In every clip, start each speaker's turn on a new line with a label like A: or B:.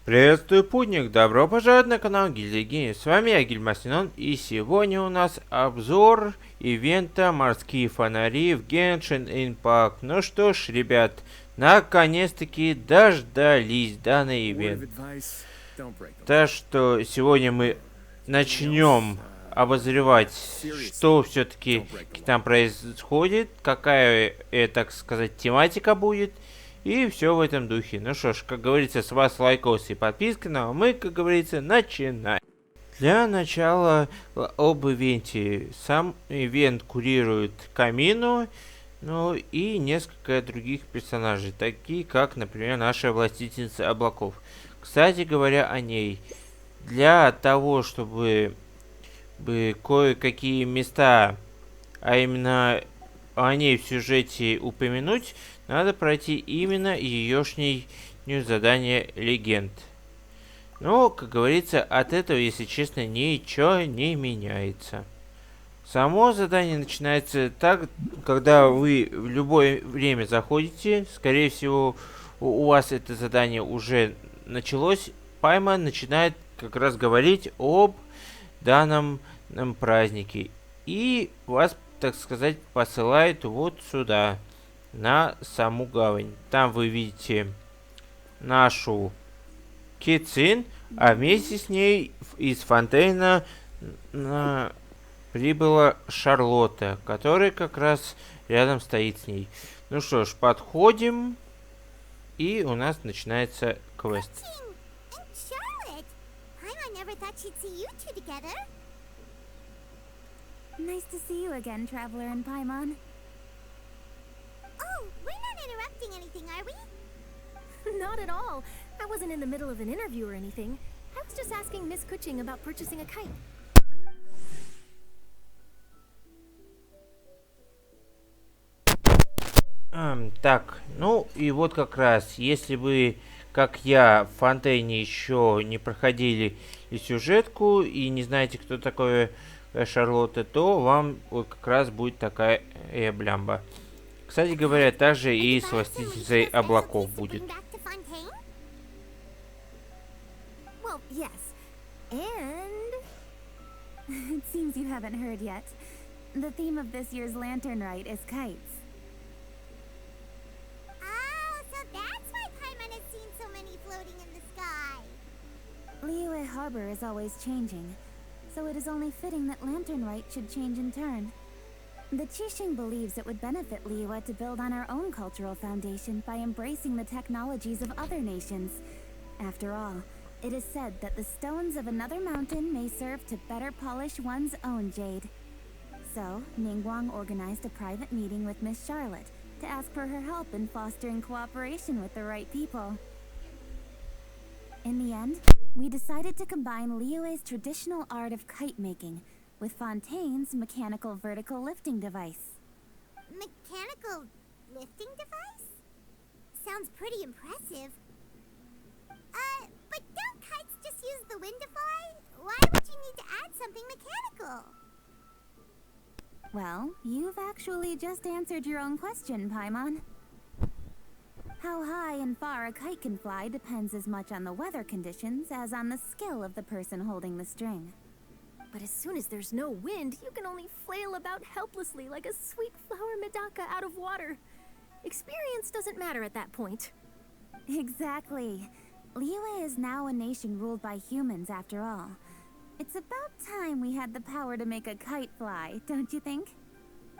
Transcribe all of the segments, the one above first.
A: Приветствую, путник! Добро пожаловать на канал Гильдии. С вами я, Гильмасинон, и сегодня у нас обзор ивента «Морские фонари» в Genshin Impact. Ну что ж, ребят, наконец-таки дождались данный ивент. Так что сегодня мы начнем обозревать, что все-таки там происходит, какая, так сказать, тематика будет. И все в этом духе. Ну что ж, как говорится, с вас лайкос и подписка, ну а мы, как говорится, начинаем. Для начала об ивенте. Сам ивент курирует Ка Моно, ну и несколько других персонажей, такие как, например, наша Властительница облаков. Кстати говоря о ней, для того, чтобы кое-какие места, а именно о ней в сюжете упомянуть, надо пройти именно еешнее задание легенд. Но, как говорится, от этого, если честно, ничего не меняется. Само задание начинается так, когда вы в любое время заходите, скорее всего, у вас это задание уже началось, Пайман начинает как раз говорить об данном празднике. И вас, так сказать, посылает вот сюда, на саму гавань. Там вы видите нашу Кицин, а вместе с ней из фонтейна прибыла Шарлотта, которая как раз рядом стоит с ней. Ну что ж, подходим, и у нас начинается квест.
B: Nice to see you again, Traveler and Paimon.
C: Oh, we're not interrupting anything, are we?
D: Not at all. I wasn't in the middle of an interview or anything. I was just asking Miss Kuching about purchasing a kite.
A: Так, ну и вот как раз, если вы, как я, в Фонтейне еще не проходили и сюжетку, и не знаете, кто такой Шарлотта, то вам вот как раз будет такая блямба. Кстати говоря, также и с Властительницей облаков будет.
B: Well, yes. And it seems you haven't heard yet. The theme of this year's Lantern Rite is kites.
C: Oh, so that's why Paimon has seen so many floating in the sky.
B: Liyue Harbor is always changing, so it is only fitting that Lantern Rite should change in turn. The Qixing believes it would benefit Liyue to build on our own cultural foundation by embracing the technologies of other nations. After all, it is said that the stones of another mountain may serve to better polish one's own jade. So, Ningguang organized a private meeting with Miss Charlotte to ask for her help in fostering cooperation with the right people. In the end, we decided to combine Liyue's traditional art of kite making with Fontaine's mechanical vertical lifting device.
C: Mechanical lifting device? Sounds pretty impressive. But don't kites just use the wind to fly? Why would you need to add something mechanical?
B: Well, you've actually just answered your own question, Paimon. How high and far a kite can fly depends as much on the weather conditions as on the skill of the person holding the string.
D: But as soon as there's no wind, you can only flail about helplessly like a sweet flower medaka out of water. Experience doesn't matter at that point.
B: Exactly. Liyue is now a nation ruled by humans after all. It's about time we had the power to make a kite fly, don't you think?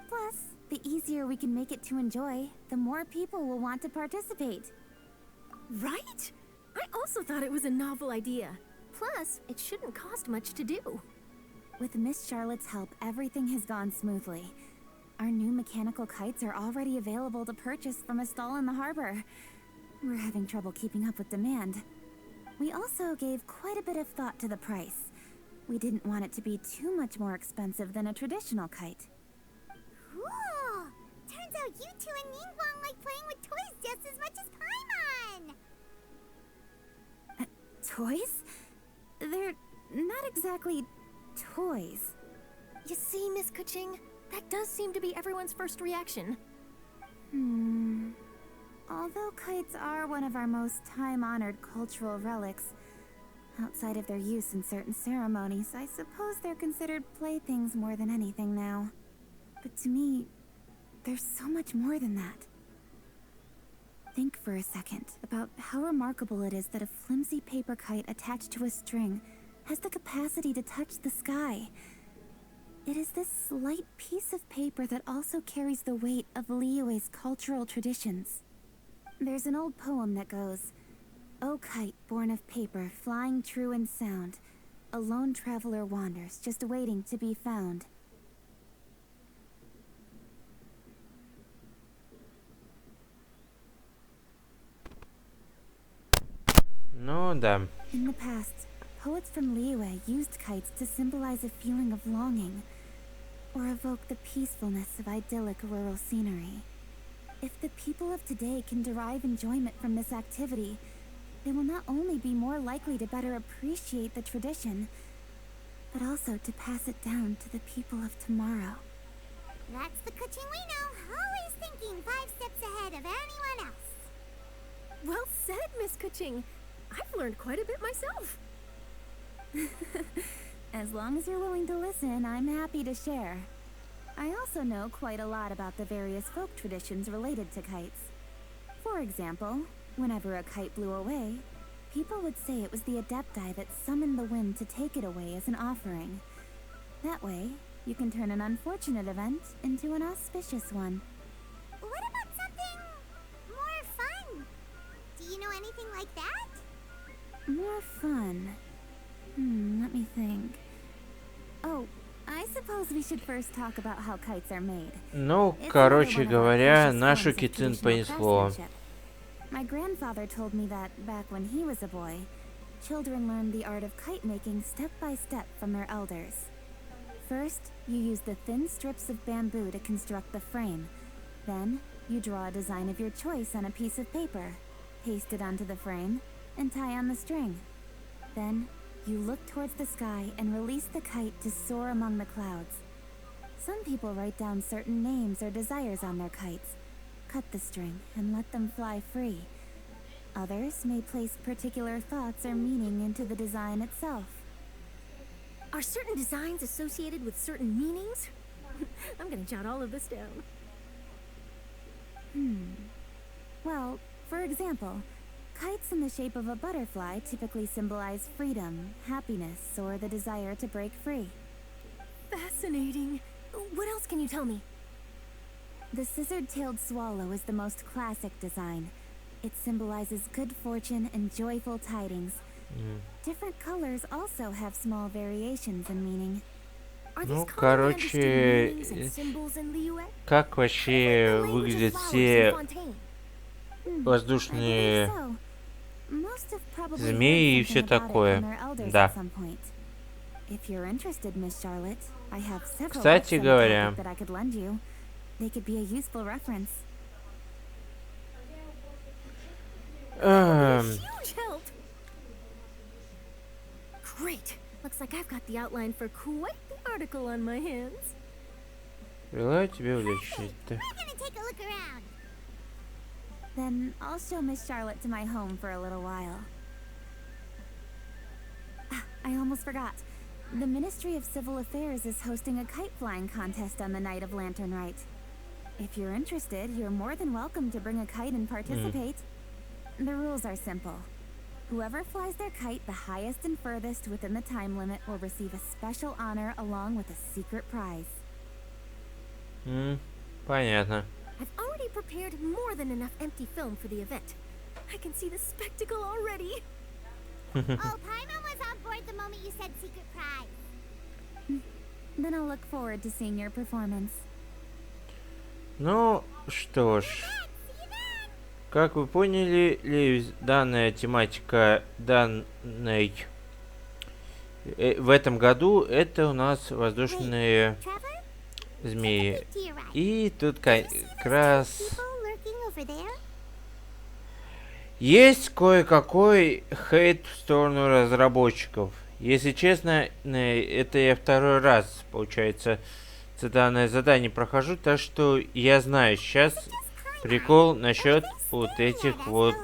B: Plus, the easier we can make it to enjoy, the more people will want to participate.
D: Right? I also thought it was a novel idea. Plus, it shouldn't cost much to do.
B: With Miss Charlotte's help, everything has gone smoothly. Our new mechanical kites are already available to purchase from a stall in the harbor. We're having trouble keeping up with demand. We also gave quite a bit of thought to the price. We didn't want it to be too much more expensive than a traditional kite.
C: Cool! Turns out you two and Ningguang like playing with toys just as much as Paimon!
B: Toys? They're not exactly toys.
D: You see, Miss Kuching? That does seem to be everyone's first reaction.
B: Although kites are one of our most time-honored cultural relics, outside of their use in certain ceremonies, I suppose they're considered playthings more than anything now. But to me, there's so much more than that. Think for a second about how remarkable it is that a flimsy paper kite attached to a string has the capacity to touch the sky. It is this slight piece of paper that also carries the weight of Liyue's cultural traditions. There's an old poem that goes, "O kite born of paper, flying true and sound, a lone traveler wanders, just waiting to be found."
A: Ну да.
B: In the past, poets from Liyue used kites to symbolize a feeling of longing, or evoke the peacefulness of idyllic rural scenery. If the people of today can derive enjoyment from this activity, they will not only be more likely to better appreciate the tradition, but also to pass it down to the people of tomorrow.
C: That's the Kuching we know, always thinking 5 steps ahead of anyone else.
D: Well said, Miss Kuching. I've learned quite a bit myself.
B: As long as you're willing to listen, I'm happy to share. I also know quite a lot about the various folk traditions related to kites. For example, whenever a kite blew away, people would say it was the Adepti that summoned the wind to take it away as an offering. That way, you can turn an unfortunate event into an auspicious one.
C: What about something more fun? Do you know anything like that?
B: More fun. Let me think. Oh, I suppose we should first talk about how kites are made.
A: Ну,
B: It's
A: короче
B: another one of our
A: говоря,
B: precious
A: нашу
B: forms of
A: Кицин
B: traditional
A: понесло.
B: craftsmanship. My grandfather told me that back when he was a boy, children learned the art of kite making step by step from their elders. First, you use the thin strips of bamboo to construct the frame. Then, you draw a design of your choice on a piece of paper, paste it onto the frame, and tie on the string. Then, you look towards the sky and release the kite to soar among the clouds. Some people write down certain names or desires on their kites, cut the string, and let them fly free. Others may place particular thoughts or meaning into the design itself.
D: Are certain designs associated with certain meanings? I'm gonna jot all of this down.
B: Well, for example, kites in the shape of a butterfly typically symbolize freedom, happiness, or the desire to break free.
D: Fascinating. What else can you tell me?
B: The scissored-tailed swallow is the most classic design. It symbolizes good fortune and joyful tidings. Different colors also have small variations in meaning.
D: Are
A: Ну,
D: these commonly
A: короче,
D: understood meanings and symbols in Liyue?
A: как вообще выглядят все воздушные змеи и все такое? Да. Кстати говоря,
D: Huge help. Great. Looks like I've got the outline for quite the article on my hands.
A: желаю тебе удачи.
C: We're gonna take a look around.
B: Then I'll show Miss Charlotte to my home for a little while. I almost forgot. The Ministry of Civil Affairs is hosting a kite flying contest on the night of Lantern Rite. If you're interested, you're more than welcome to bring a kite and participate. The rules are simple. Whoever flies their kite the highest and furthest within the time limit will receive a special honor along with a secret prize.
A: Понятно.
D: I've already prepared more than enough empty film for the event. I can see the spectacle already.
C: Oh, Paimon was on board the moment you said secret prize.
B: Then I'll look forward to seeing your performance.
A: Ну, что ж. Как вы поняли, данная тематика данной в этом году это у нас воздушные змеи. И тут как раз есть кое-какой хейт в сторону разработчиков. Если честно, это я второй раз, получается, данное задание прохожу, так что я знаю сейчас прикол насчет вот этих вот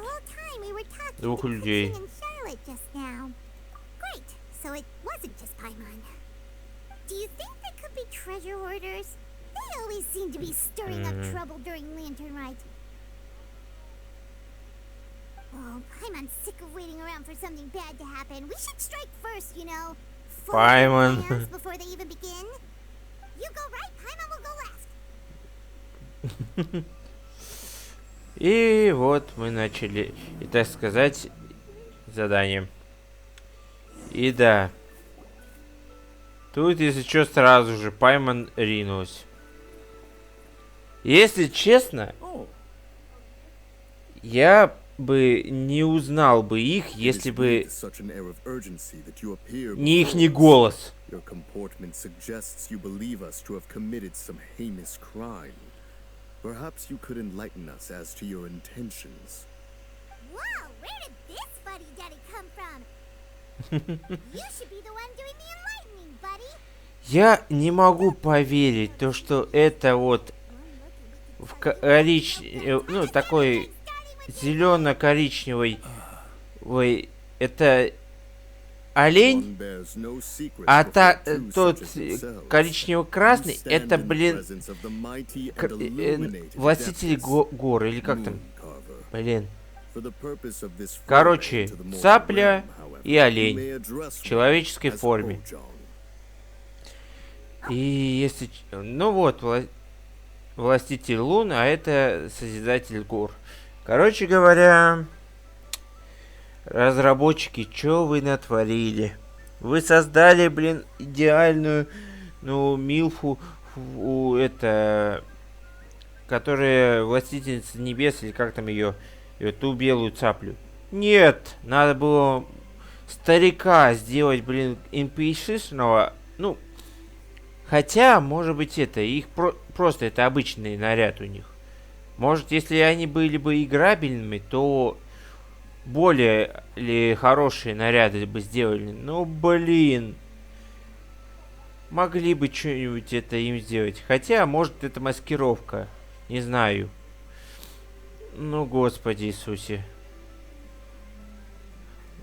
A: двух людей.
C: So it wasn't just Paimon. Do you think there could be treasure hoarders? They always seem to be stirring up trouble during Lantern Rite. Oh, Paimon's sick of waiting around for something bad to happen. We should strike first, you know.
A: Paimon.
C: Before they even begin. You go right, Paimon will go left.
A: И вот мы начали, и так сказать, задание. И да. Тут, если что, сразу же Paimon ринулась. Если честно, я бы не узнал бы их, если бы не их не голос.
E: Perhaps you could enlighten us as to your intentions.
C: Whoa, where did this fuddy-duddy come from? You should be the one doing the enlightening, buddy.
A: Я не могу поверить, то, что это вот в ну, такой зелено-коричневый, это олень, а тот коричнево-красный, это, блин, властитель гор, или как там, блин. Короче, цапля и олень в человеческой форме. И если... Ну вот, властитель Лун, а это созидатель гор. Короче говоря... Разработчики, что вы натворили? Вы создали, блин, идеальную, ну, милфу, которая властительница небес, или как там ее, ту белую цаплю. Нет, надо было старика сделать, блин, NPC-шного, ну, хотя, может быть, их просто это обычный наряд у них. Может, если они были бы играбельными, то... более ли хорошие наряды бы сделали. Ну, блин. Могли бы что-нибудь это им сделать. Хотя, может, это маскировка. Не знаю. Ну, Господи Иисусе.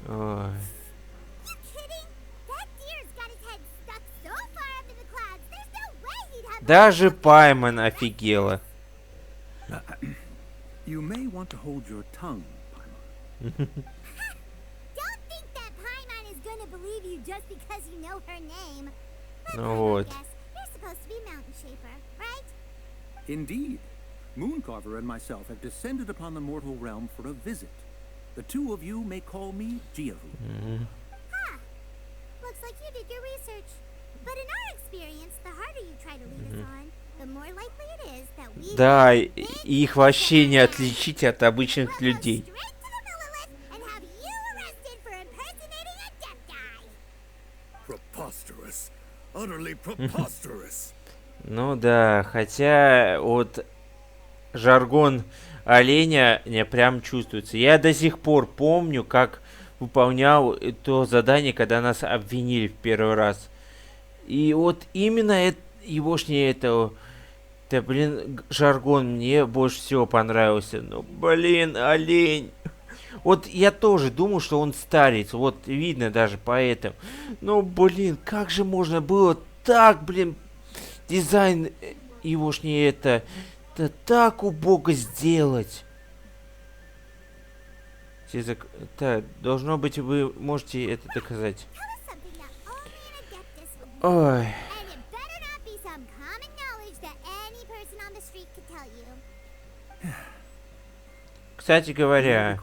A: Ой. Даже Paimon офигела.
F: You may want to hold your tongue.
C: Don't think that Paimon is gonna believe you just because you know her name.
A: Ну вот.
C: You're supposed to be Mountain Shaper, right?
F: Indeed. Mooncarver and myself have descended upon the mortal realm for a visit. The two of you may call me Jiahu.
C: Huh. Looks like you did your research. But in our experience, the harder you try to lead us on, the more likely it is that we...
A: Да, их вообще не отличить от обычных людей.
E: Preposterous. Utterly preposterous.
A: Ну да, хотя вот жаргон оленя не прям чувствуется. Я до сих пор помню, как выполнял то задание, когда нас обвинили в первый раз. И вот именно егошнее это, блин, жаргон мне больше всего понравился. Ну, блин, олень. Вот я тоже думал, что он старец. Вот видно даже по этому. Ну, блин, как же можно было так, блин, дизайн егошнее это так убого сделать. Так, должно быть, вы можете это доказать. Ой. Кстати говоря,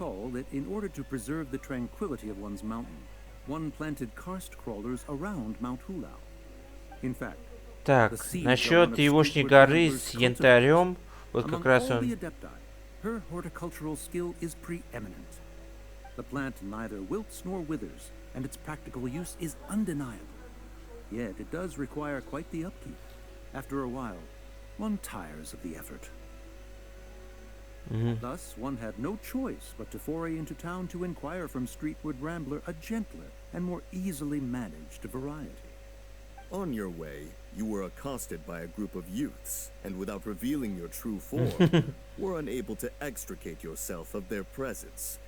A: так, насчет егошней горы с янтарем, вот как раз он...
F: The plant neither wilts nor withers, and its practical use is undeniable. Yet it does require quite the upkeep. After a while, one tires of the effort. Thus, one had no choice but to foray into town to inquire from Streetwood Rambler a gentler and more easily managed variety.
E: On your way, you were accosted by a group of youths, and without revealing your true form, were unable to extricate yourself of their presence.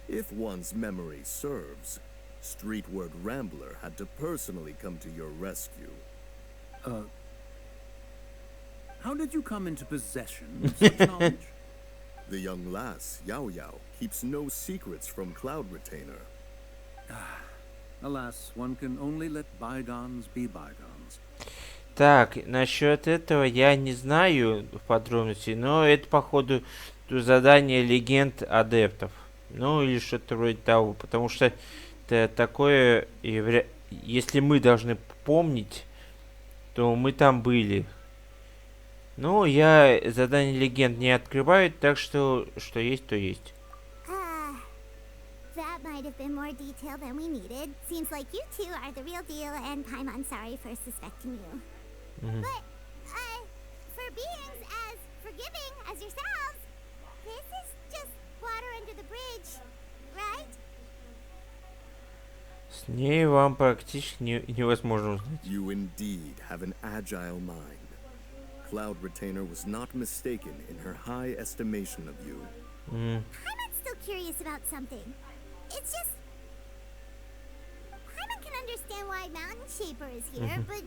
E: If one's memory serves, Streetward Rambler had to personally come to your rescue.
F: How did you come into possession of such knowledge?
E: The young lass, Yao Yao, keeps no secrets from Cloud Retainer.
F: Alas, one can only let bygones be bygones.
A: Так, насчет этого я не знаю в подробности, но это, походу, задание легенд адептов. Ну, или что-то вроде того, потому что это такое, если мы должны помнить, то мы там были. Ну, я задание легенд не открываю, так что есть, то есть.
C: That might have been more detail than we needed. Seems like you two are the real deal, and I'm sorry for suspecting you. But, for beings as forgiving as yourselves, this is just water under the bridge, right?
A: С ней вам практически невозможно узнать.
E: You indeed have an agile mind. Cloud Retainer was not mistaken in her high estimation of you.
C: I'm still curious about something. It's just... Paimon can understand why Mountain Shaper is here, but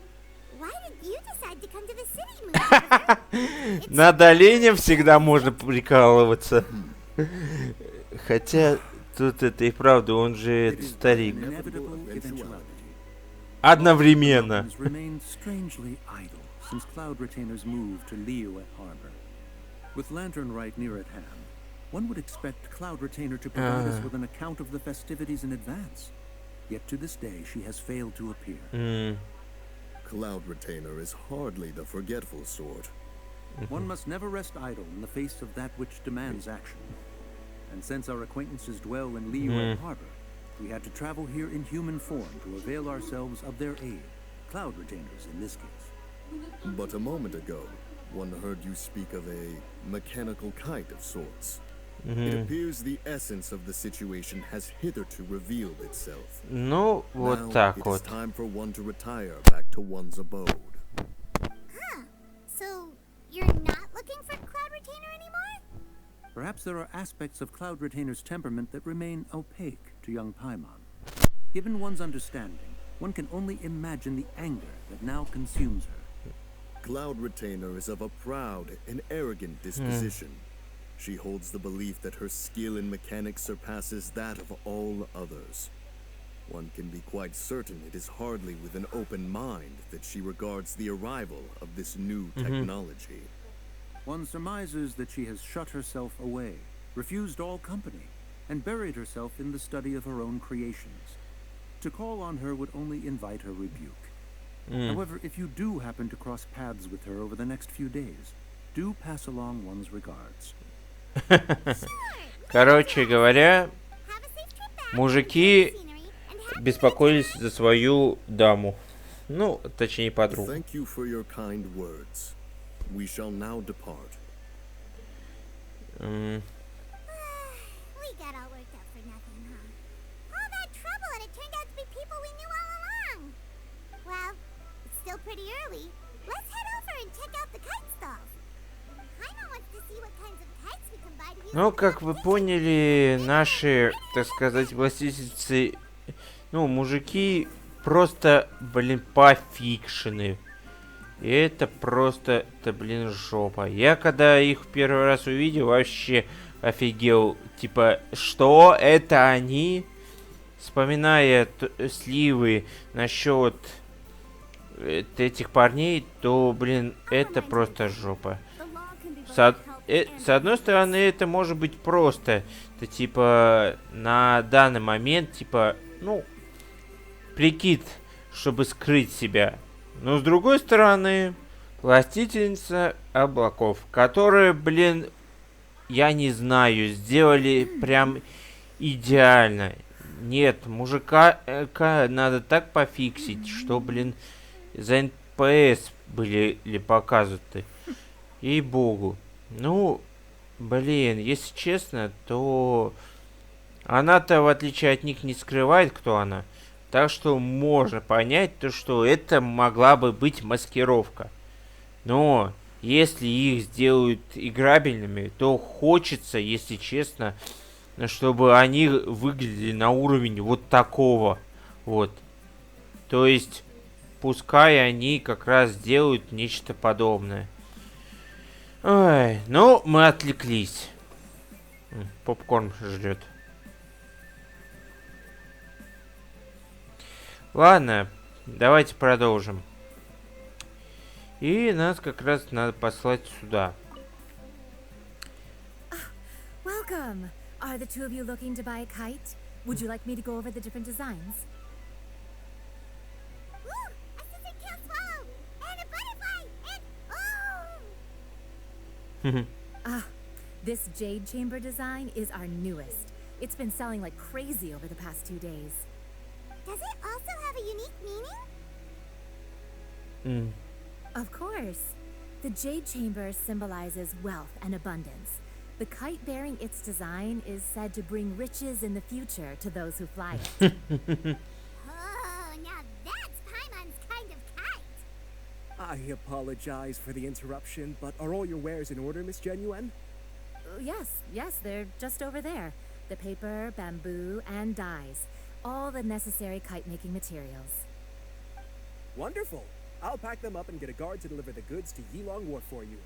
C: why did you decide to come to the city, Moon?
A: Над оленем всегда можно прикалываться. Хотя тут это и правда, он же старик. Одновременно.
F: Since Cloud Retainer's move to Liyue Harbor. With Lantern Rite near at hand, one would expect Cloud Retainer to provide us with an account of the festivities in advance. Yet to this day, she has failed to appear.
E: Cloud Retainer is hardly the forgetful sort.
F: One must never rest idle in the face of that which demands action. And since our acquaintances dwell in Liyue Harbor, we had to travel here in human form to avail ourselves of their aid. Cloud Retainers in this case.
E: But a moment ago, one heard you speak of a mechanical kite of sorts. It appears the essence of the situation has hitherto revealed itself.
A: Ну, вот
E: Now
A: так
E: it
A: вот.
E: is time for one to retire back to one's abode.
C: So, you're not looking for Cloud Retainer anymore?
F: Perhaps there are aspects of Cloud Retainer's temperament that remain opaque to young Paimon. Given one's understanding, one can only imagine the anger that now consumes her.
E: Cloud Retainer is of a proud and arrogant disposition. She holds the belief that her skill in mechanics surpasses that of all others. One can be quite certain it is hardly with an open mind that she regards the arrival of this new technology.
F: One surmises that she has shut herself away, refused all company, and buried herself in the study of her own creations. To call on her would only invite her rebuke. However, if you do happen to cross paths with her over the next few days, do pass along one's regards.
A: Короче говоря, мужики беспокоились за свою даму. Ну, точнее, подругу.
E: Thank you for your kind words. We shall now depart.
C: We got all worked up for nothing, huh? All that trouble and it turned out to be people we knew all along. Well, it's still pretty early. Let's head over and check out the kite stalls. Paimon wants to see what kinds of kites we can buy to use.
A: Ну, как вы поняли, наши, так сказать, властительницы, ну, мужики просто, блин, пофикшены. И это просто, блин, жопа. Я когда их первый раз увидел, вообще офигел. Типа, что это они? Вспоминая сливы насчет этих парней, то, блин, это просто жопа. С одной стороны, это может быть просто. Это, типа, на данный момент, типа, ну, прикид, чтобы скрыть себя. Но с другой стороны, Властительница облаков, которые, блин, я не знаю, сделали прям идеально. Нет, мужика надо так пофиксить, что, блин, за НПС были ли показаны. Ей-богу. Ну, блин, если честно, то она-то, в отличие от них, не скрывает, кто она. Так что можно понять то, что это могла бы быть маскировка. Но если их сделают играбельными, то хочется, если честно, чтобы они выглядели на уровень вот такого. Вот. То есть, пускай они как раз делают нечто подобное. Ой, ну, мы отвлеклись. Попкорн жрет. Ладно, давайте продолжим. И нас как раз надо послать сюда.
D: Welcome. Are the two of you looking to buy a kite? Would you like me to go over the different designs?
C: Ooh, a scissor kill swallow! And a butterfly! And oh!
D: This jade chamber design is our newest. It's been selling like crazy over the past 2 days.
C: Does it also have a unique meaning?
D: Of course. The jade chamber symbolizes wealth and abundance. The kite bearing its design is said to bring riches in the future to those who fly it.
C: Oh, now that's Paimon's kind of kite!
G: I apologize for the interruption, but are all your wares in order, Miss Sянь Юнь?
D: Yes, they're just over there. The paper, bamboo, and dyes. All the necessary kite-making materials.
G: Wonderful. I'll pack them up and get a guard to deliver the goods to Yilong Wharf for you.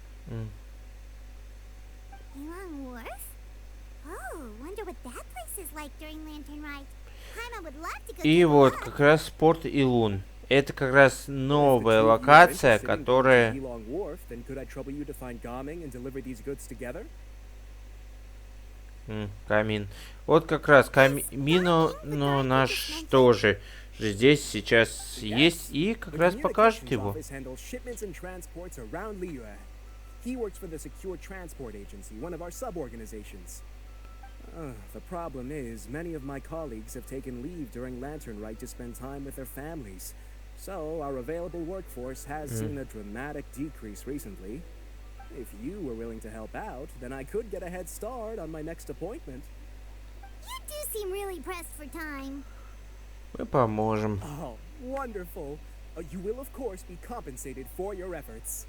C: Yilong Wharf? Oh, wonder what that place is like during Lantern Rite. Paimon would love to go
A: И
C: check
A: вот
C: it out.
A: как раз порт Илун. Это как раз новая локация, которая...
G: Yilong Wharf, then could I trouble you to find Gaming and deliver these goods together?
A: Камин. Вот как раз камину, но наш тоже здесь сейчас есть и как раз покажет его.
G: He works for the Secure Transport Agency, one of our sub-organizations. The problem is, many of my colleagues have taken leave during Lantern Rite to spend time with their families. So, our available workforce has seen a dramatic decrease recently. If you were willing to help out, then I could get a head start on my next appointment.
C: You do seem really pressed for time.
A: Мы поможем.
G: Oh, wonderful. You will, of course, be compensated for your efforts.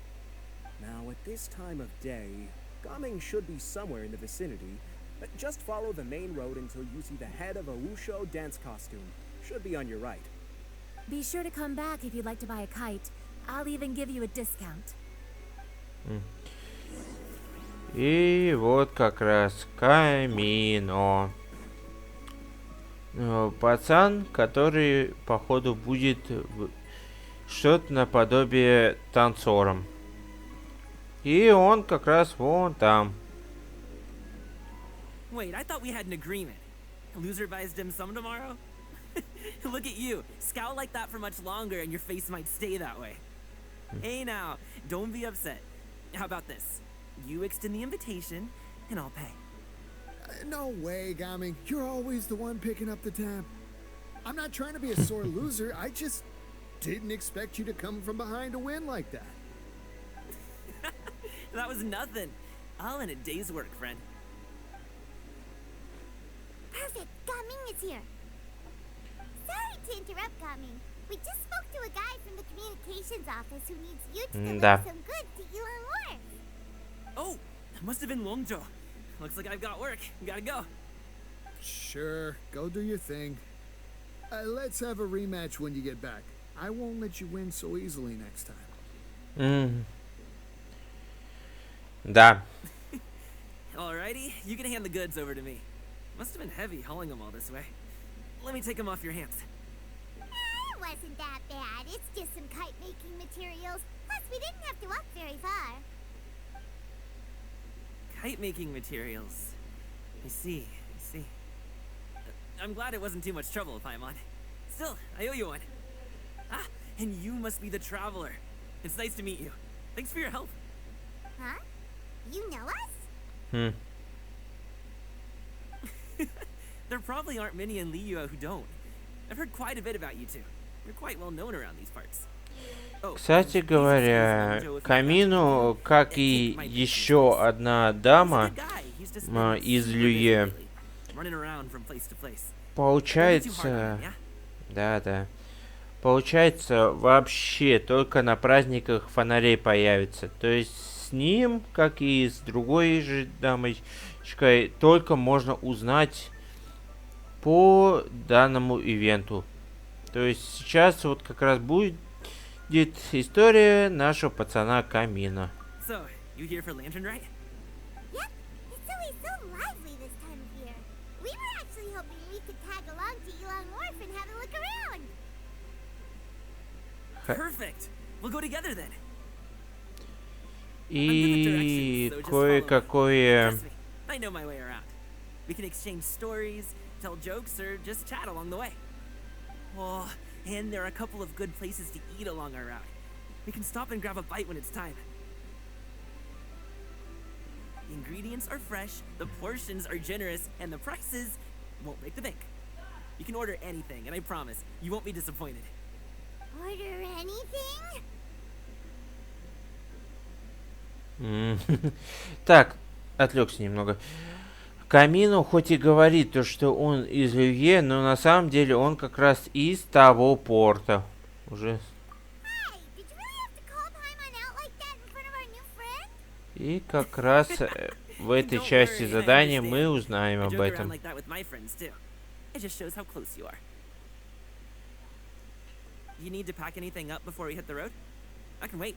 G: Now, at this time of day, Gaming should be somewhere in the vicinity. Just follow the main road until you see the head of a Wushu dance costume. Should be on your right.
D: Be sure to come back if you'd like to buy a kite. I'll even give you a discount.
A: И вот как раз Камино. Пацан, который, походу, будет что-то наподобие танцором. И он как раз вон там.
H: Wait, I thought we had an agreement. Loser buys dim sum tomorrow? Look at you. Scout like that for much longer and your face might stay that way. Hey now, don't be upset. How about this? You extend the invitation and I'll pay.
I: No way, Gaming. You're always the one picking up the tab. I'm not trying to be a sore loser. I just didn't expect you to come from behind to win like that.
H: That was nothing. All in a day's work, friend.
C: Perfect, Gaming is here. Sorry to interrupt, Gaming. We just spoke to a guy from the communications office who needs you to deliver some goods to Yilong Wharf.
H: Oh, that must have been Longzhou. Looks like I've got work. Gotta go.
I: Sure, go do your thing. Let's have a rematch when you get back. I won't let you win so easily next time.
A: Да.
H: Alrighty, you can hand the goods over to me. Must have been heavy hauling them all this way. Let me take them off your hands.
C: It wasn't that bad. It's just some kite-making materials. Plus, we didn't have to walk very far.
H: Kite-making materials. I see. I'm glad it wasn't too much trouble, Paimon. Still, I owe you one. Ah, and you must be the traveler. It's nice to meet you. Thanks for your help.
C: Huh? You know us?
H: There probably aren't many in Liyue who don't. I've heard quite a bit about you two. You're quite well known around these parts.
A: Кстати говоря, Камину, как и еще одна дама из Лiyue, получается, Да. Получается, вообще только на праздниках фонарей появится. То есть с ним, как и с другой же дамочкой, только можно узнать по данному ивенту. То есть сейчас вот как раз будет история нашего пацана Ка Моно.
H: So, you here for lantern, right?
C: Yep, it's always so lively this time of year. We were actually hoping we could tag along to Yulong Wharf and have a look around.
H: Perfect. We'll go together then.
A: И кое-какое...
H: Trust me, I know my way around. We can exchange stories, tell jokes, or just chat along the way. Oh, and there are a couple of good places to eat along our route. We can stop and grab a bite when it's time. The ingredients are fresh, the portions are generous, and the prices won't break the bank. You can order anything, and I promise, you won't be disappointed.
C: Order anything?
A: Так, отвлекся немного. Ка Моно хоть и говорит то, что он из Люе, но на самом деле он как раз из того порта. Уже. И как раз в этой части задания мы узнаем об этом.
H: You need to pack anything up before we hit the road? I can wait.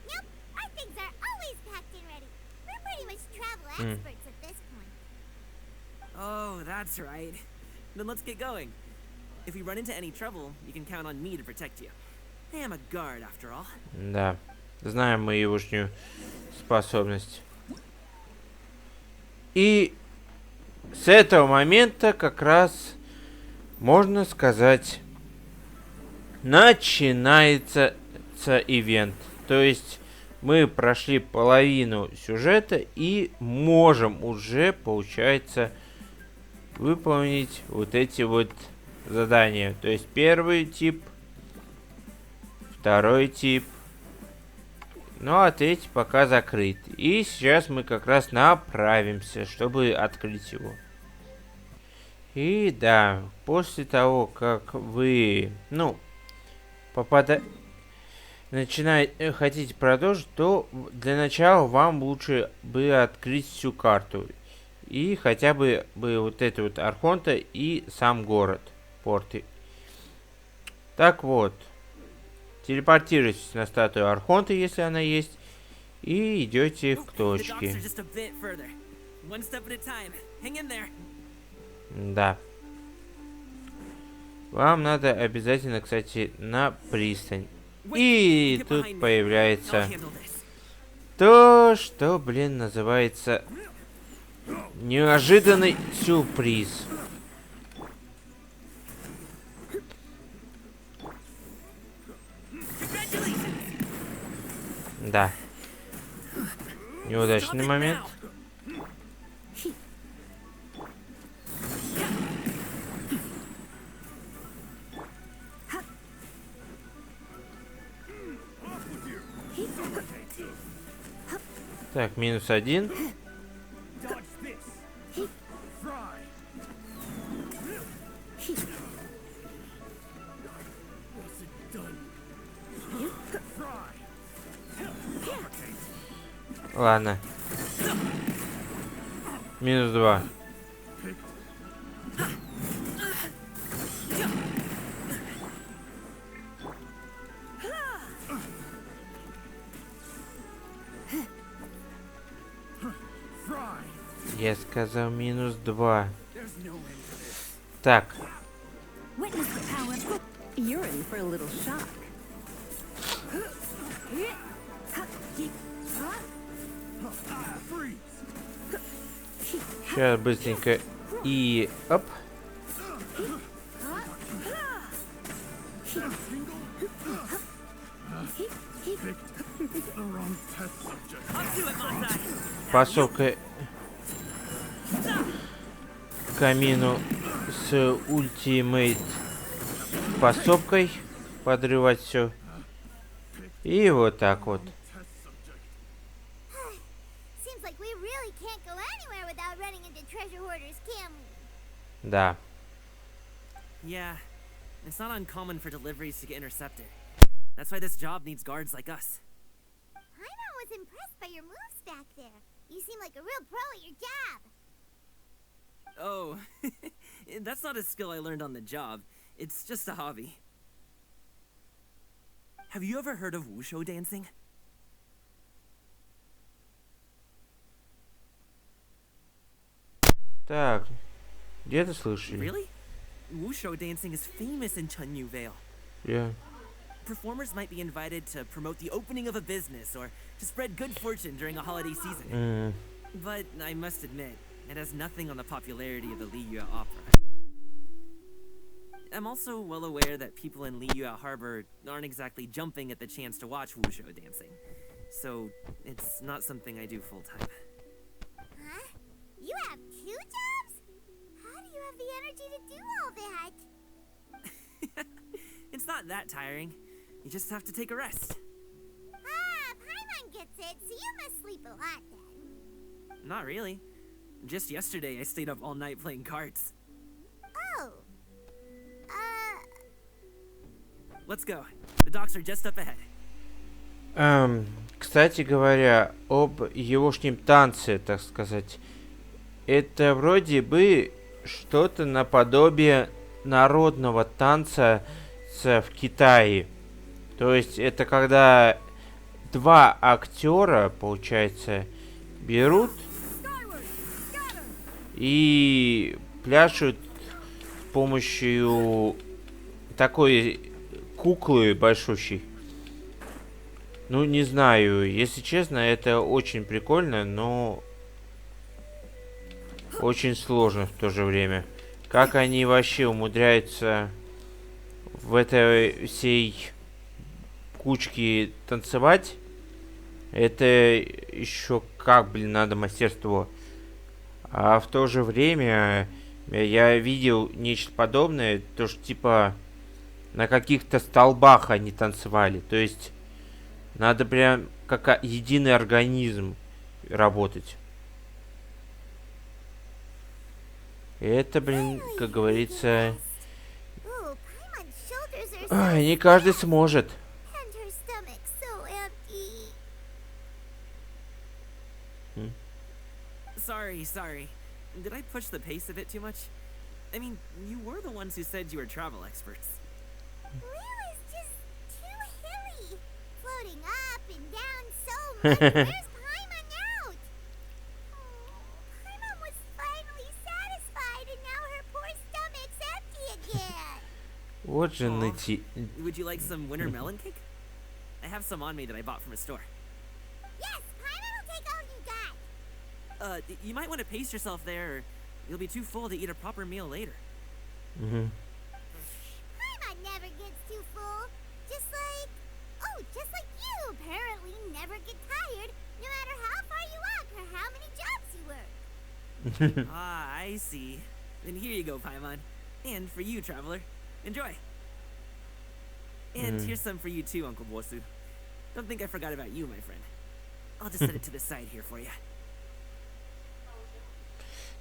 C: Nope, our things are always packed and ready. We're pretty much travel experts at this point.
H: Oh, that's right. Then let's get going. If we run into any trouble, you can count on me to protect you. I am a guard, after all.
A: Да, знаем мы егошнюю способность. И с этого момента как раз можно сказать начинается ивент. То есть мы прошли половину сюжета и можем уже, получается, выполнить вот эти вот задания. То есть первый тип, второй тип, ну а третий пока закрыт. И сейчас мы как раз направимся, чтобы открыть его. И да, после того, как вы, хотите продолжить, то для начала вам лучше бы открыть всю карту. И хотя бы вот это вот Архонта и сам город, порты. Так вот, телепортируйтесь на статую Архонта, если она есть, и идете к точке. Да. Вам надо обязательно, кстати, на пристань. И тут появляется то, что, называется неожиданный сюрприз. Да. Неудачный момент. Так, -1. Ладно. -2. Я сказал -2. Так. Сейчас быстренько и оп. Посылка Ка Моно с ультимейт пособкой подрывать все. И вот так вот.
C: Treasure hoarders, can we?
A: Да.
H: Yeah, It's not uncommon for deliveries to get intercepted. That's why this job needs guards like us.
C: Paimon was impressed by your moves back there. You seem like a real pro at your job.
H: Oh, that's not a skill I learned on the job. It's just a hobby. Have you ever heard of wushu dancing?
A: Так, где-то слышали?
H: Really? Wushu dancing is famous in Chunyu Vale.
A: Yeah.
H: Performers might be invited to promote the opening of a business or to spread good fortune during a holiday season. But I must admit, it has nothing on the popularity of the Liyue opera. I'm also well aware that people in Liyue Harbor aren't exactly jumping at the chance to watch wushu dancing. So, it's not something I do full-time.
C: Huh? You have 2 jobs? How do you have the energy to do all that?
H: It's not that tiring. You just have to take a rest.
C: Ah, Paimon gets it, so you must sleep a lot then.
H: Not really. Just yesterday, I stayed up all night playing cards.
C: Oh.
H: Let's go. The docks are just up ahead.
A: Кстати говоря, об егошнем танце, так сказать. Это вроде бы что-то наподобие народного танца в Китае. То есть это когда 2 актера, получается, берут и пляшут с помощью такой куклы большущей. Ну, не знаю, если честно, это очень прикольно, но очень сложно в то же время. Как они вообще умудряются в этой всей кучке танцевать, это еще как, блин, надо мастерство. А в то же время я видел нечто подобное, то что типа на каких-то столбах они танцевали. То есть надо прям как единый организм работать. Это, блин, как говорится,
C: Ooh, Paimon's shoulders are so
A: не каждый сможет.
C: and her stomach so empty.
H: Sorry. Did I push the pace a bit too much? I mean, you were the ones who said you were travel experts.
C: Leo is just too hilly. Floating up and down so much. Where's Paimon out? Oh, Paimon was finally satisfied and now her poor stomach's empty again.
A: Вот же
H: Aw.
A: найти.
H: Would you like some winter melon cake? I have some on me that I bought from a store.
C: Yes, Paimon will take all you got.
H: You might want to pace yourself there, or you'll be too full to eat a proper meal later.
A: Мгм.
C: Paimon never gets too full. Just like you apparently never get tired, no matter how far you walk or how many jobs you work.
H: Ah, I see. Then here you go, Paimon. And for you, traveler. Enjoy. And here's some for you too, Uncle Bosu. Don't think I forgot about you, my friend. I'll just set it to the side here for you.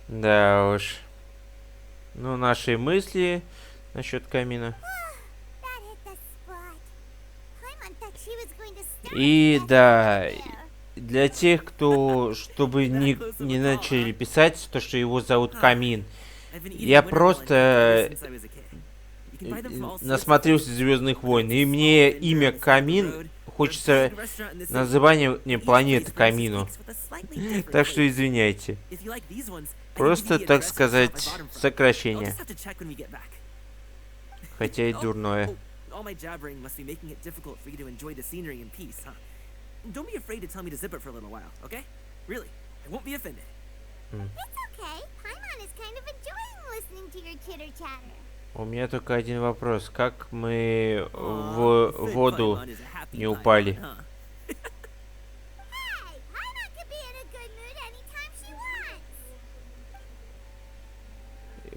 A: Да уж. Ну, наши мысли насчет камина.
C: That hit the spot. Paimon thought she was going to start
A: И
C: that
A: да,
C: there.
A: для тех, кто, чтобы не начали писать, то, что его зовут Камин.
H: I've been eating
A: Я
H: winter melon
A: просто
H: cake since I was a kid. You can buy them from all sorts of
A: насмотрелся Звездных войн, и мне имя Камин хочется названием планеты Камину. Так что извиняйте. Просто, так сказать, сокращение. Хотя и дурное.
H: All my jabbering must be making it difficult for you to enjoy the scenery in peace, huh? Don't be afraid to tell me to zip it for a little while, okay? Really, I won't be offended.
C: It's okay. Paimon is kind of enjoying listening to your chitter chatter.
A: У меня только один вопрос. Как мы в воду не упали?
C: Hey, Paimon could be in a good mood anytime she wants.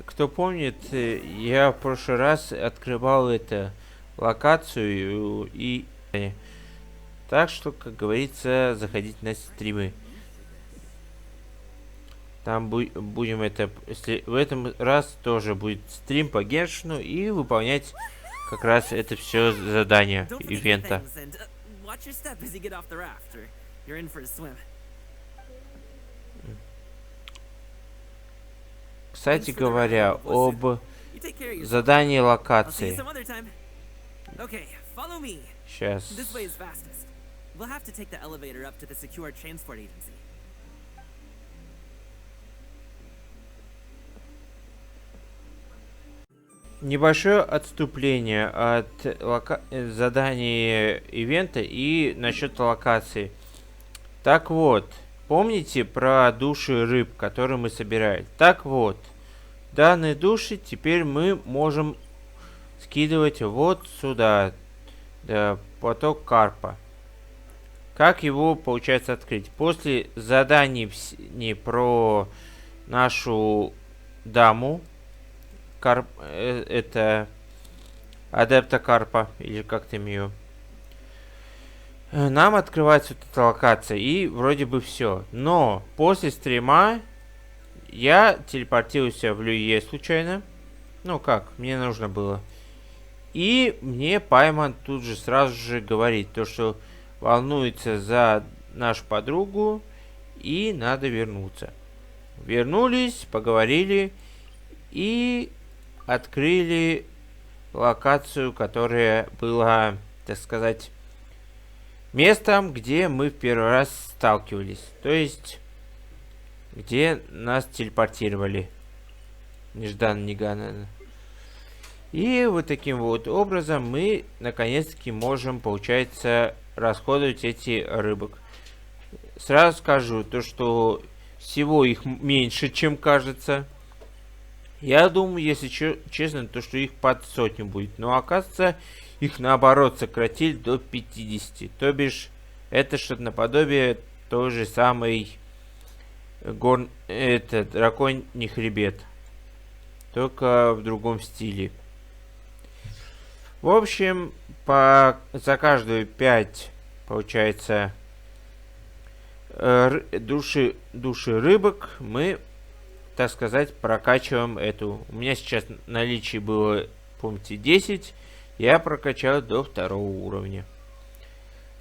A: Кто помнит, я в прошлый раз открывал локацию и... Так что, как говорится, заходите на стримы. Там будем в этом раз тоже будет стрим по Геншину и выполнять как раз это все задание
H: Don't forget your
A: ивента.
H: things, and watch your step as you get off the raft, or you're in for a swim.
A: Кстати говоря, об
H: You take care of yourself.
A: задании
H: I'll see you
A: локации.
H: some other time. Okay, follow me.
A: Сейчас.
H: This way is fastest. We'll have to take the elevator up to the secure transport agency.
A: Небольшое отступление от задания ивента и насчет локации. Так вот, помните про души рыб, которые мы собирали? Так вот, данные души теперь мы можем скидывать вот сюда, поток карпа. Как его получается открыть? После заданий про нашу даму, это адепта карпа, или как там ее, нам открывается вот эта локация, и вроде бы все. Но после стрима я телепортировался в Люе случайно. Ну как, мне нужно было. И мне Пайман тут же сразу же говорит, то что волнуется за нашу подругу и надо вернуться. Вернулись, поговорили и открыли локацию, которая была, так сказать, местом, где мы в первый раз сталкивались. То есть, где нас телепортировали. Нежданно-негаданно. И вот таким вот образом мы наконец-таки можем, получается, расходовать эти рыбок. Сразу скажу, то что всего их меньше, чем кажется. Я думаю, если честно, то что их под 100 будет. Но оказывается, их наоборот сократили до 50. То бишь, это что-то наподобие той же самой драконий хребет. Только в другом стиле. В общем, за каждую 5, получается, души рыбок мы, так сказать, прокачиваем эту. У меня сейчас в наличии было, помните, 10. Я прокачал до 2 уровня.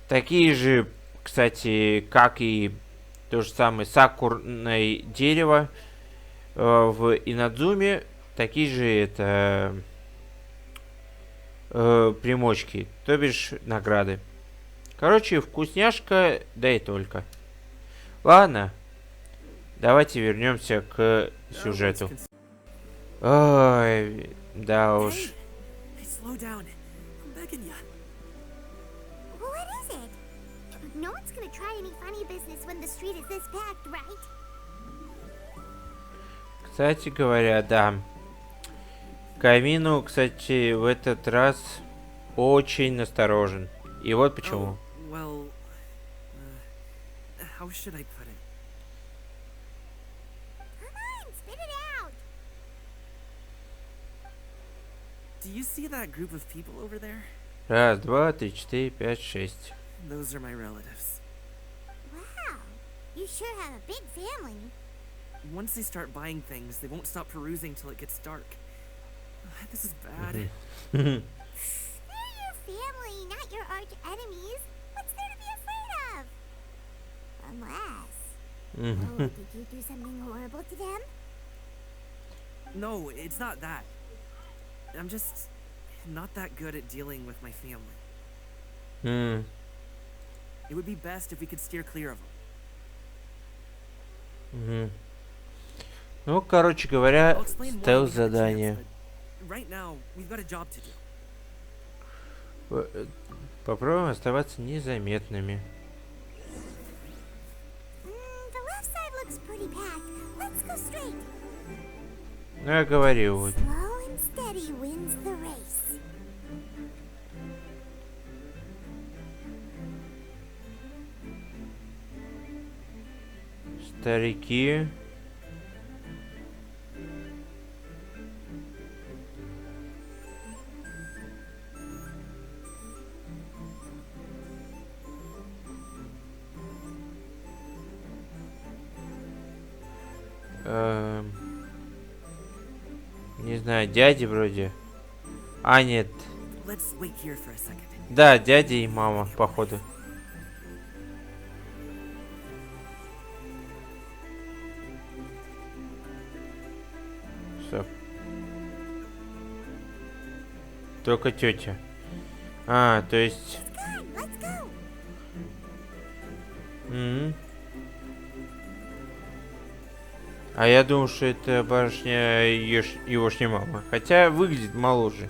A: Такие же, кстати, как и то же самое сакурное дерево в Инадзуме. Такие же это примочки, то бишь награды. Короче, вкусняшка, да и только. Ладно, давайте вернемся к сюжету. Ой, да уж.
H: Slow down. I'm begging ya.
C: What is it? No one's gonna try any funny business when the street is this packed, right?
A: Кстати говоря, да. Камину, кстати, в этот раз очень насторожен. И вот почему.
H: Well, how should I put it?
C: Come on, spit it out!
H: Do you see that group of people over there?
A: Раз, два, три, четыре, пять, шесть.
H: Those are my relatives.
C: Wow, you sure have a big family.
H: Once they start buying things, they won't stop perusing till it gets dark. This is bad.
C: They're your family, not your arch enemies. What's there to be afraid of? Unless... Oh, did you do something horrible to them?
H: No, it's not that. I'm just not that good at dealing with my family. It would be best if we could steer clear of them.
A: Ну, короче говоря,
H: I'll explain more
A: стелс
H: when we have a chance,
A: задание.
H: but right now, we've got a job to do.
A: Попробуем оставаться незаметными.
C: The left side looks pretty packed. Let's go straight.
A: Ну, я говорил, вот.
C: Slow and steady wins the race.
A: Старики. Не знаю, дяди вроде. А, нет.
H: let's wait here for a second.
A: Да, дядя и мама, походу. Стоп. Только тетя. А, то есть... А я думал, что это барышня егошняя мама. Хотя выглядит моложе.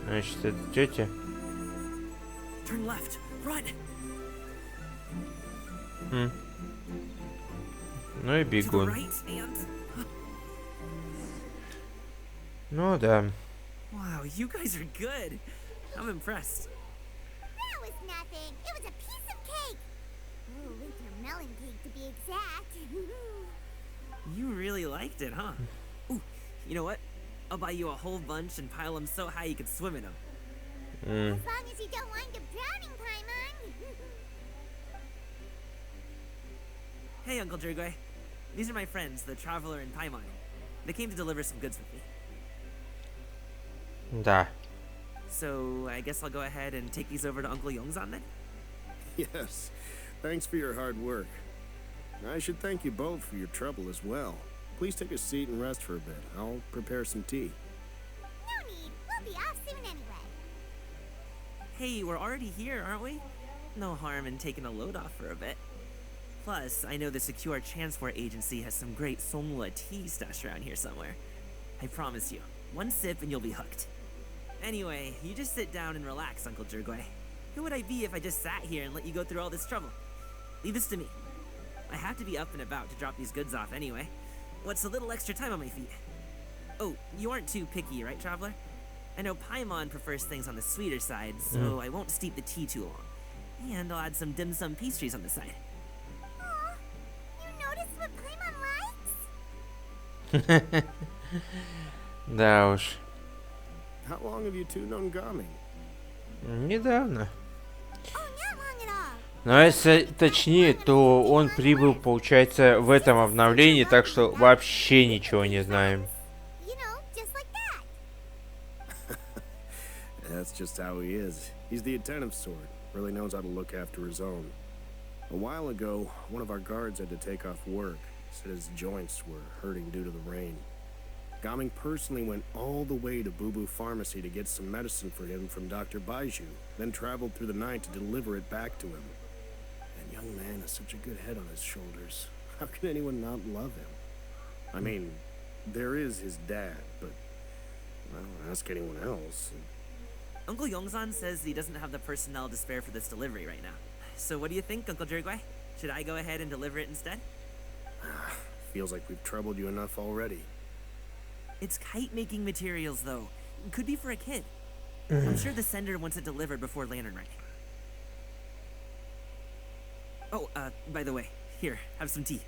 A: Значит, это тетя.
H: Turn left. Run.
A: Ну и
H: To the
A: бегун.
H: right and...
A: Ну да.
H: Wow, you guys are good. I'm impressed.
C: That was nothing. It was a piece of cake. Ooh, winter melon cake to be exact.
H: You really liked it, huh? Ooh, you know what? I'll buy you a whole bunch and pile them so high you could swim in them.
C: As long as you don't wind up drowning, Paimon.
H: Hey, Uncle Jirgwe. These are my friends, the Traveler and Paimon. They came to deliver some goods with me.
A: Да.
H: So, I guess I'll go ahead and take these over to Uncle Yongzan then?
E: Yes, thanks for your hard work. I should thank you both for your trouble as well. Please take a seat and rest for a bit. I'll prepare some tea.
C: No need. We'll be off soon anyway.
H: Hey, we're already here, aren't we? No harm in taking a load off for a bit. Plus, I know the Secure Transport Agency has some great Songhua tea stashed around here somewhere. I promise you, one sip and you'll be hooked. Anyway, you just sit down and relax, Uncle Jirgwe. Who would I be if I just sat here and let you go through all this trouble? Leave this to me. I have to be up and about to drop these goods off anyway. What's a little extra time on my feet? Oh, you aren't too picky, right, Traveler? I know Paimon prefers things on the sweeter side, so I won't steep the tea too long. And I'll add some dim sum pastries on the side.
C: Aw, you noticed what Paimon likes?
A: Да уж.
E: How long have you two known Gaming?
A: Недавно.
C: Oh, not long at all.
A: Но если точнее, то он прибыл, получается, в этом обновлении, так что вообще ничего не знаем.
C: You know, just like that.
E: That's just how he is. He's the attentive sort. Really knows how to look after his own. A while ago, one of our guards had to take off work. Said his joints were hurting due to the rain. Gaming personally went all the way to Boo Boo Pharmacy to get some medicine for him from Dr. Baiju, then traveled through the night to deliver it back to him. That young man has such a good head on his shoulders. How can anyone not love him? I mean, there is his dad, but well, ask anyone else.
H: Uncle Yongzan says he doesn't have the personnel to spare for this delivery right now. So what do you think, Uncle Jirgwe? Should I go ahead and deliver it instead?
E: Feels like we've troubled you enough already.
H: It's kite-making materials, though. Could be for a kid. I'm sure the sender wants it delivered before lantern right. Oh, by the way, here, have some tea.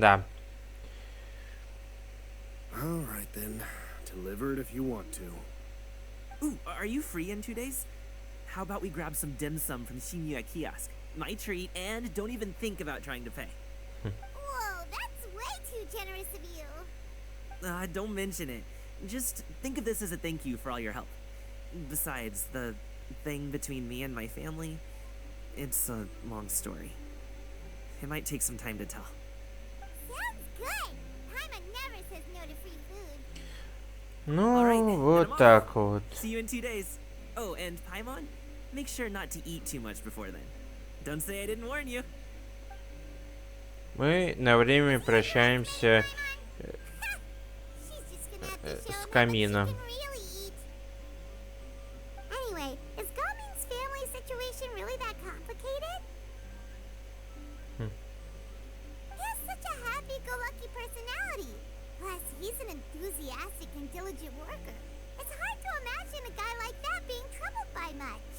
A: Да.
E: All right then, deliver it if you want to.
H: Ooh, are you free in 2 days? How about we grab some dim sum from Symyia kiosk? My treat, and don't even think about trying to pay.
C: Whoa, that's way too generous of you.
H: Don't mention it. Just think of this as a thank you for all your help. Besides, the thing between me and my family, it's a long story. It might take some time to tell.
C: Sounds good. Paimon never says no to free food.
A: Ну,
H: Alright, then I'm
A: вот
H: off.
A: так вот.
H: See you in 2 days. Oh, and Paimon, make sure not to eat too much before then. Don't say I didn't warn you.
A: Мы на время прощаемся
C: She's just gonna have to show
A: с
C: him how much she
A: камина.
C: can really eat. Anyway, is Gaming's family situation really that complicated? He has such a happy-go-lucky personality. Plus, he's an enthusiastic and diligent worker. It's hard to imagine a guy like that being troubled by much.